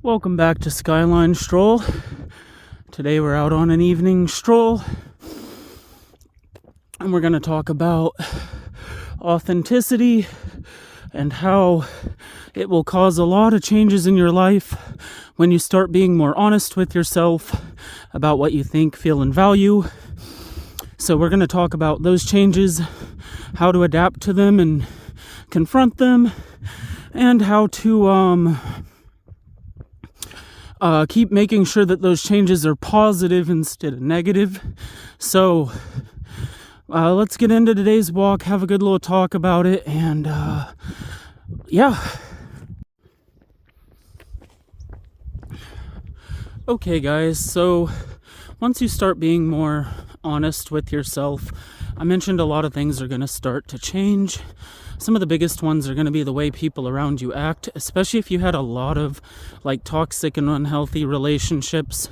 Welcome back to Skyline Stroll. Today we're out on an evening stroll and we're going to talk about authenticity and how it will cause a lot of changes in your life when you start being more honest with yourself about what you think, feel, and value. So we're going to talk about those changes, how to adapt to them and confront them, and how to keep making sure that those changes are positive instead of negative. So let's get into today's walk, have a good little talk about it, and yeah. Okay guys, so once you start being more honest with yourself, I mentioned a lot of things are going to start to change. Some of the biggest ones are going to be the way people around you act, especially if you had a lot of like toxic and unhealthy relationships.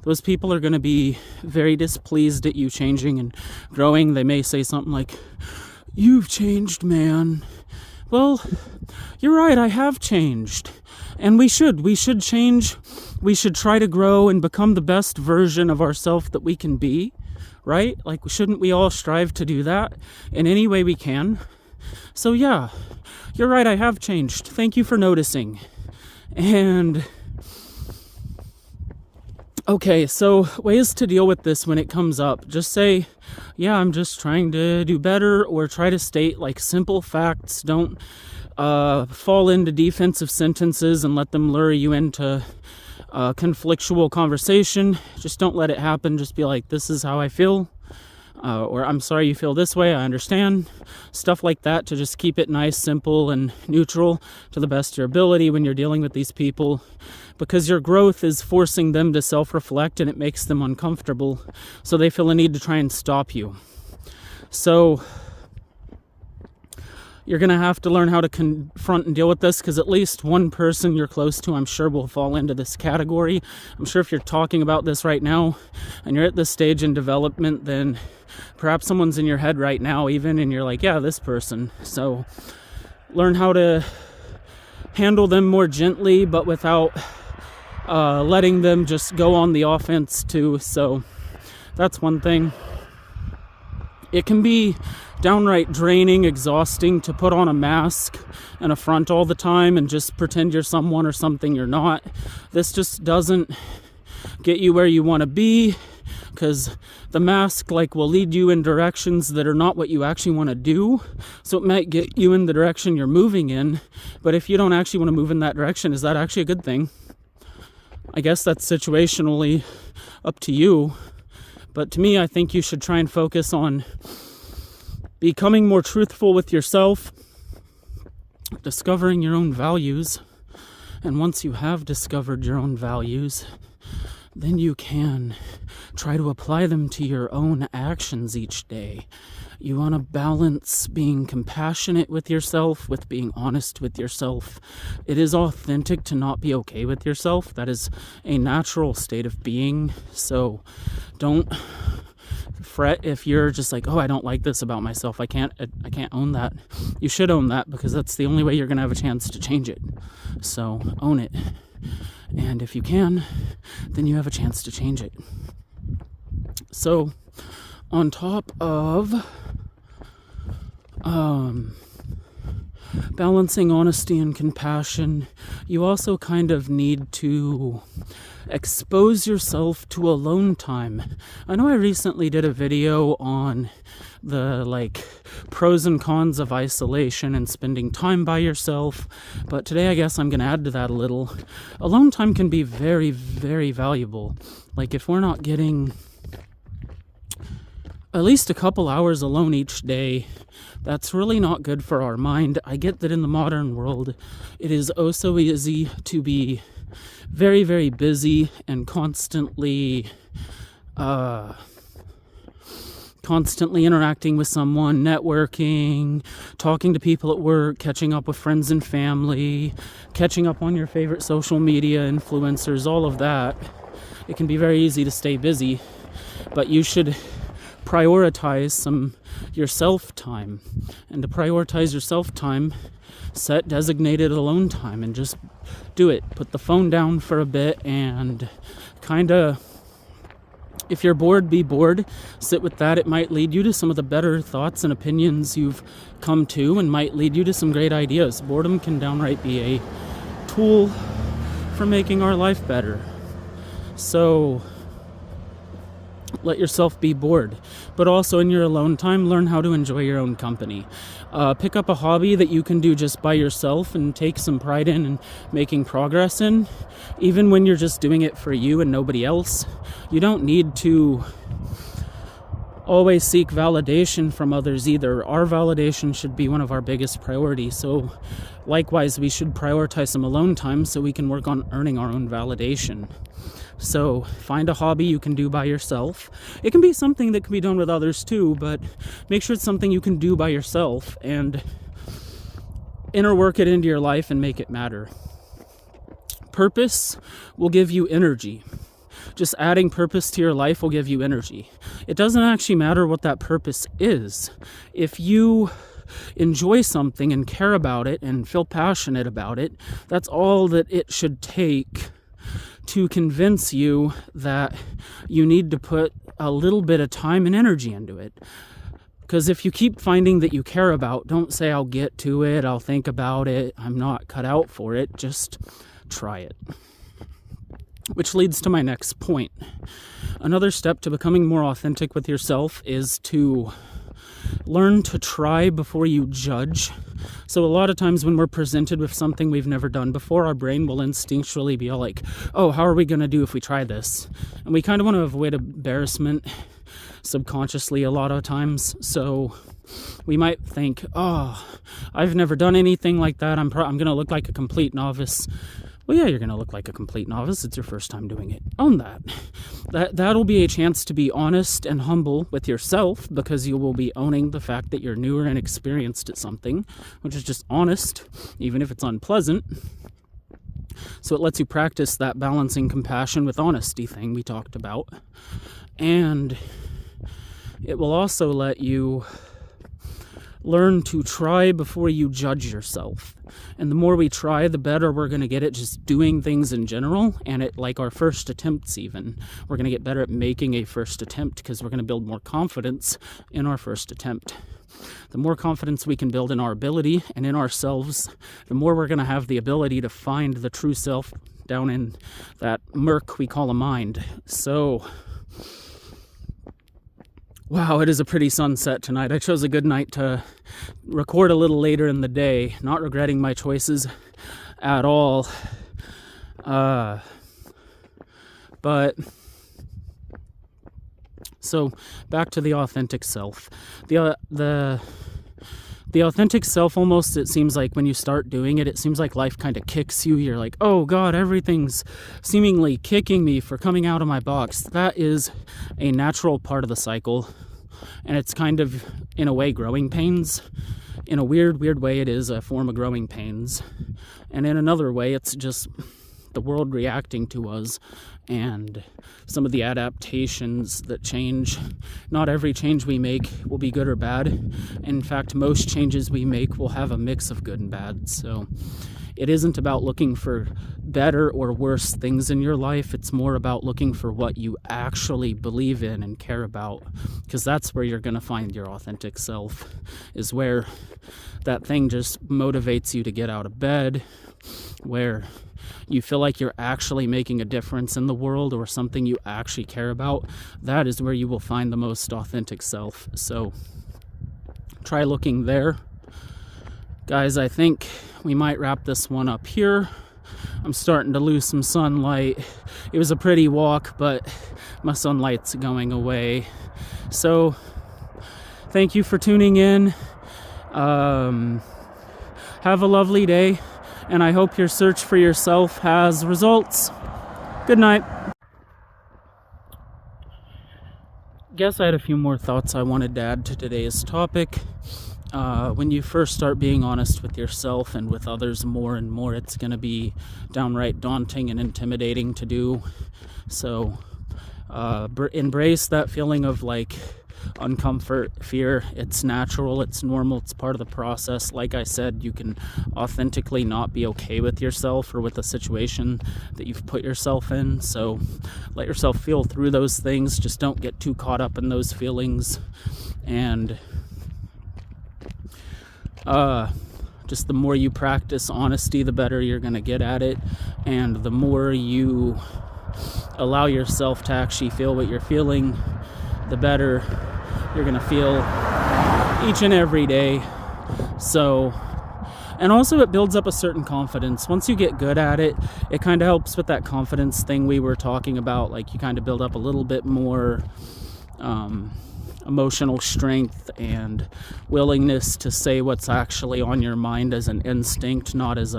Those people are going to be very displeased at you changing and growing. They may say something like, "You've changed, man." Well, you're right, I have changed. And we should change. We should try to grow and become the best version of ourselves that we can be, right? Like, shouldn't we all strive to do that in any way we can? So yeah, you're right, I have changed. Thank you for noticing. And okay, so ways to deal with this when it comes up. Just say, yeah, I'm just trying to do better, or try to state like simple facts. Don't fall into defensive sentences and let them lure you into conflictual conversation. Just don't let it happen. Just be like, this is how I feel. Or I'm sorry you feel this way, I understand. Stuff like that, to just keep it nice, simple, and neutral to the best of your ability when you're dealing with these people. Because your growth is forcing them to self-reflect, and it makes them uncomfortable. So they feel a need to try and stop you. So you're going to have to learn how to confront and deal with this, because at least one person you're close to, I'm sure, will fall into this category. I'm sure if you're talking about this right now and you're at this stage in development, then perhaps someone's in your head right now even, and you're like, yeah, this person. So learn how to handle them more gently, but without letting them just go on the offense too. So that's one thing. It can be downright draining, exhausting to put on a mask and a front all the time and just pretend you're someone or something you're not. This just doesn't get you where you want to be, because the mask will lead you in directions that are not what you actually want to do. So it might get you in the direction you're moving in, but if you don't actually want to move in that direction, is that actually a good thing? I guess that's situationally up to you. But to me, I think you should try and focus on becoming more truthful with yourself, discovering your own values. And once you have discovered your own values, then you can try to apply them to your own actions each day. You want to balance being compassionate with yourself with being honest with yourself. It is authentic to not be okay with yourself. That is a natural state of being. So don't fret if you're just like, oh, I don't like this about myself. I can't own that. You should own that, because that's the only way you're going to have a chance to change it. So own it. And if you can, then you have a chance to change it. So on top of balancing honesty and compassion, you also kind of need to expose yourself to alone time. I know I recently did a video on the pros and cons of isolation and spending time by yourself, but today I guess I'm going to add to that a little. Alone time can be very, very valuable. If we're not getting at least a couple hours alone each day, that's really not good for our mind. I get that in the modern world, it is oh so easy to be very, very busy and constantly interacting with someone, networking, talking to people at work, catching up with friends and family, catching up on your favorite social media influencers, all of that. It can be very easy to stay busy, but you should prioritize some yourself time. And to prioritize yourself time, set designated alone time and just do it. Put the phone down for a bit and kind of, if you're bored, be bored. Sit with that. It might lead you to some of the better thoughts and opinions you've come to, and might lead you to some great ideas. Boredom can downright be a tool for making our life better. So let yourself be bored, but also in your alone time, learn how to enjoy your own company. Pick up a hobby that you can do just by yourself and take some pride in and making progress in, even when you're just doing it for you and nobody else. You don't need to always seek validation from others either. Our validation should be one of our biggest priorities. So likewise, we should prioritize some alone time so we can work on earning our own validation. So find a hobby you can do by yourself. It can be something that can be done with others too, but make sure it's something you can do by yourself and inner work it into your life and make it matter. Purpose will give you energy. Just adding purpose to your life will give you energy. It doesn't actually matter what that purpose is. If you enjoy something and care about it and feel passionate about it, that's all that it should take to convince you that you need to put a little bit of time and energy into it. Because if you keep finding that you care about, don't say, I'll get to it, I'll think about it, I'm not cut out for it. Just try it. Which leads to my next point. Another step to becoming more authentic with yourself is to learn to try before you judge. So a lot of times when we're presented with something we've never done before, our brain will instinctually be all like, oh, how are we going to do if we try this? And we kind of want to avoid embarrassment subconsciously a lot of times. So we might think, oh, I've never done anything like that. I'm going to look like a complete novice. Well, yeah, you're going to look like a complete novice. It's your first time doing it. Own that. That'll be a chance to be honest and humble with yourself, because you will be owning the fact that you're newer and experienced at something, which is just honest, even if it's unpleasant. So it lets you practice that balancing compassion with honesty thing we talked about. And it will also let you learn to try before you judge yourself. And the more we try, the better we're going to get at just doing things in general, and at like our first attempts even. We're going to get better at making a first attempt because we're going to build more confidence in our first attempt. The more confidence we can build in our ability and in ourselves, the more we're going to have the ability to find the true self down in that murk we call a mind. So wow, it is a pretty sunset tonight. I chose a good night to record a little later in the day, not regretting my choices at all. But so back to the authentic self. The authentic self, almost, it seems like when you start doing it, it seems like life kind of kicks you. You're like, oh God, everything's seemingly kicking me for coming out of my box. That is a natural part of the cycle. And it's kind of, in a way, growing pains. In a weird way, it is a form of growing pains. And in another way, it's just the world reacting to us and some of the adaptations that change. Not every change we make will be good or bad. In fact, most changes we make will have a mix of good and bad. So it isn't about looking for better or worse things in your life. It's more about looking for what you actually believe in and care about, because that's where you're going to find your authentic self, is where that thing just motivates you to get out of bed, where you feel like you're actually making a difference in the world or something you actually care about. That is where you will find the most authentic self. So try looking there. Guys, I think we might wrap this one up here. I'm starting to lose some sunlight. It was a pretty walk, but my sunlight's going away. So thank you for tuning in. Have a lovely day, and I hope your search for yourself has results. Good night. Guess I had a few more thoughts I wanted to add to today's topic. When you first start being honest with yourself and with others more and more, it's going to be downright daunting and intimidating to do. So embrace that feeling of like uncomfort, fear. It's natural, it's normal, it's part of the process. Like I said, you can authentically not be okay with yourself or with the situation that you've put yourself in. So let yourself feel through those things. Just don't get too caught up in those feelings. And just the more you practice honesty, the better you're going to get at it. And the more you allow yourself to actually feel what you're feeling, the better you're going to feel each and every day. So, and also it builds up a certain confidence. Once you get good at it, it kind of helps with that confidence thing we were talking about. Like, you kind of build up a little bit more emotional strength and willingness to say what's actually on your mind as an instinct, not as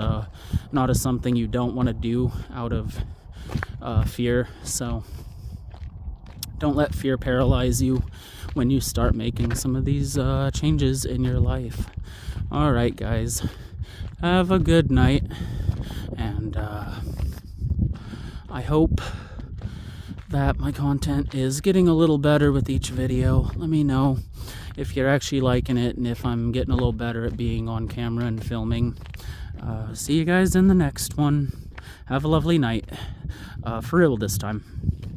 something you don't want to do out of fear. So don't let fear paralyze you when you start making some of these changes in your life. All right, guys, have a good night, and I hope that my content is getting a little better with each video. Let me know if you're actually liking it and if I'm getting a little better at being on camera and filming. See you guys in the next one. Have a lovely night. For real this time.